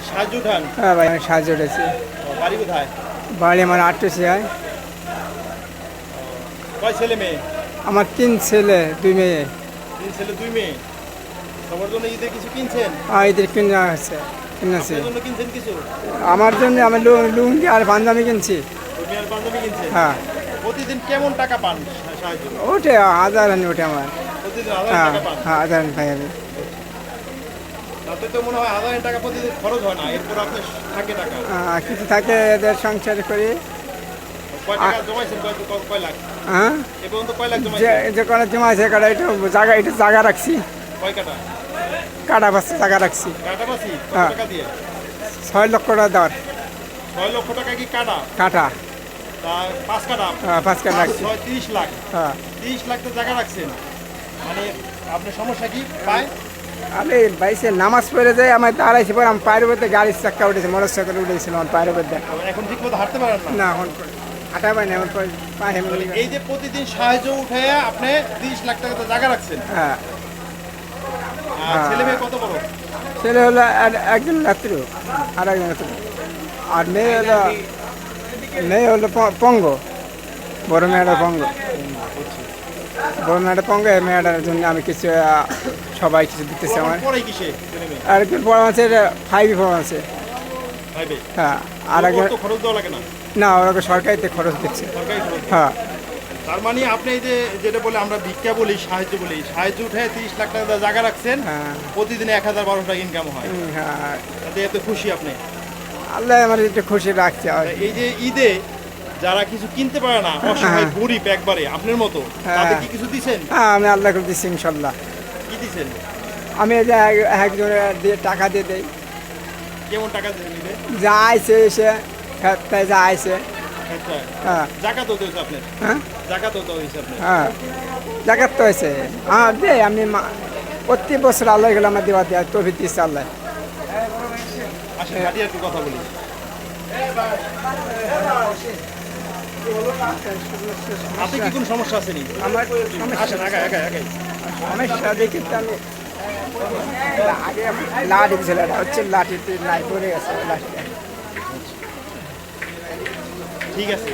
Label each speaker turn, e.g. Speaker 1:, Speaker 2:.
Speaker 1: সাহায্য উঠান?
Speaker 2: হ্যাঁ ভাই, আমি সাহায্য উঠেছি।
Speaker 1: বাড়ি কোথায়?
Speaker 2: বাড়ি আমার আটটুসি হয়।
Speaker 1: কয় ছেলে মেয়ে?
Speaker 2: আমার 3 ছেলে 2 মেয়ে।
Speaker 1: 3 ছেলে 2 মেয়ে। সবার জন্য ঈদে কিছু কিনছেন?
Speaker 2: এদের কিনা আছে, কিনেছি।
Speaker 1: আপনার জন্য কিনছেন কিছু?
Speaker 2: আমার জন্য আমি লুঙ্গি আর পাঞ্জাবি কিনছি।
Speaker 1: তুমি আর পাঞ্জাবি কিনছেন?
Speaker 2: হ্যাঁ।
Speaker 1: প্রতিদিন কেমন টাকা পান সাহায্য?
Speaker 2: ওঠে 1000 আনি ওঠে আমার।
Speaker 1: প্রতিদিন 1000
Speaker 2: হ্যাঁ
Speaker 1: টাকা পান?
Speaker 2: হ্যাঁ, 1000 আনি পাই আমি।
Speaker 1: তাতে তো মনে হয় 1000 টাকা প্রতিদিন খরচ হয় না, এরপর আপনার থাকে টাকা।
Speaker 2: কিছু থাকে এদের সংসার করি।
Speaker 1: কয় টাকা জমাইছেন? কয় লাখ?
Speaker 2: হ্যাঁ,
Speaker 1: এ পর্যন্ত কয় লাখ জমাইছেন?
Speaker 2: যে কোনো জমা আছে কাটা, একটু জায়গা রাখছি।
Speaker 1: কয় কাটা?
Speaker 2: কাটা পাচ্ছে জায়গা রাখছি।
Speaker 1: কাটা পাচ্ছি? কত
Speaker 2: হ্যাঁ।
Speaker 1: টাকা দিয়ে?
Speaker 2: 6 লক্ষ টাকা দেওয়ার
Speaker 1: 6 লক্ষ টাকা কি কাটা?
Speaker 2: কাটা।
Speaker 1: তা 5 কাটা?
Speaker 2: 5 কাটা রাখছি।
Speaker 1: 30 লাখ।
Speaker 2: হ্যাঁ।
Speaker 1: 30 লাখ তো জায়গা রাখছেন, মানে আপনার সমস্যা কি পায়?
Speaker 2: আমি বাইসে নামাজ পড়ে যাই, আমার দাঁড়াইছি পরে আমি পায়ের উপর গাড়ির চাক্কা উঠেছি, মোটর সাইকেল উঠেছিলাম আমার পায়ের উপর।
Speaker 1: এখন ঠিক মতো হাঁটতে পারেন না?
Speaker 2: না, এখন হাঁটা পাই না, আমার পায়ে
Speaker 1: এই যে প্রতিদিন সাহায্য উঠে আপনি 30 লাখ টাকা তো জায়গা রাখছেন।
Speaker 2: হ্যাঁ।
Speaker 1: আর ছেলে মেয়ে কত বড়?
Speaker 2: ছেলে হলো একজন রাত্রি, আর একজন রাত্রি। আর মেয়ে হলো পঙ্গ। বড় মেয়েটা পঙ্গ। বড় মেয়েটা পঙ্গ, এই মেয়েটার জন্য আমি কিছু সবাই কিছু দিতেছি আমার।
Speaker 1: পরে কিসে ছেলে মেয়ে?
Speaker 2: আর একজন বড় আছে 5 বড় আছে।
Speaker 1: ভাইবে?
Speaker 2: হ্যাঁ। আর একজন
Speaker 1: তো খরচ দেওয়া লাগে না?
Speaker 2: না, ওরা সরকারিতে খরচ দিচ্ছে।
Speaker 1: সরকারি খরচ?
Speaker 2: হ্যাঁ।
Speaker 1: তার মানে আপনি এই যে যেটা বলে আমরা ভিক্ষা বলি, সাহায্য বলি, সাহায্য উঠে 30 লাখ টাকা জায়গা রাখছেন,
Speaker 2: হ্যাঁ।
Speaker 1: প্রতিদিনে 1000-1200 টাকা ইনকাম হয়।
Speaker 2: হ্যাঁ,
Speaker 1: তাতে এত খুশি আপনি?
Speaker 2: আল্লাহ আমার একটু খুশি রাখছে। আর
Speaker 1: এই যে ঈদে যারা কিছু কিনতে পারে না, অসহায় গরিব একবারে আপনার মতো, তাদের কি কিছু দিছেন?
Speaker 2: হ্যাঁ, আমি আল্লাহকে দিচ্ছি ইনশাল্লাহ।
Speaker 1: কি দিছেন?
Speaker 2: আমি এই যে একজনের দিয়ে টাকা দিয়ে দেই।
Speaker 1: কেমন টাকা দিবে?
Speaker 2: যা আইছে এসে তাই যা আইছে।
Speaker 1: আচ্ছা,
Speaker 2: হ্যাঁ।
Speaker 1: জাকাতও দিয়েছে আপনার?
Speaker 2: হ্যাঁ
Speaker 1: জাকাতও তো হয়েছে আপনার?
Speaker 2: হ্যাঁ, জাকাত তো হয়েছে। হ্যাঁ, দে আমি প্রতি বছর আল্লাহ গেলে আমার দেওয়া দেয়, তবে দিচ্ছে আল্লাহ।
Speaker 1: আসেন হাঁটি একটু কথা বলি। আপনি কি কোনো সমস্যা আছে নি?
Speaker 2: আমার
Speaker 1: আসেন আগে আগে আগে।
Speaker 2: সমস্যা দেখি তো আমি আগে লাঠি ছিল, হচ্ছে লাঠিতে নাই পড়ে গেছে লাঠিটা।
Speaker 1: ঠিক আছে।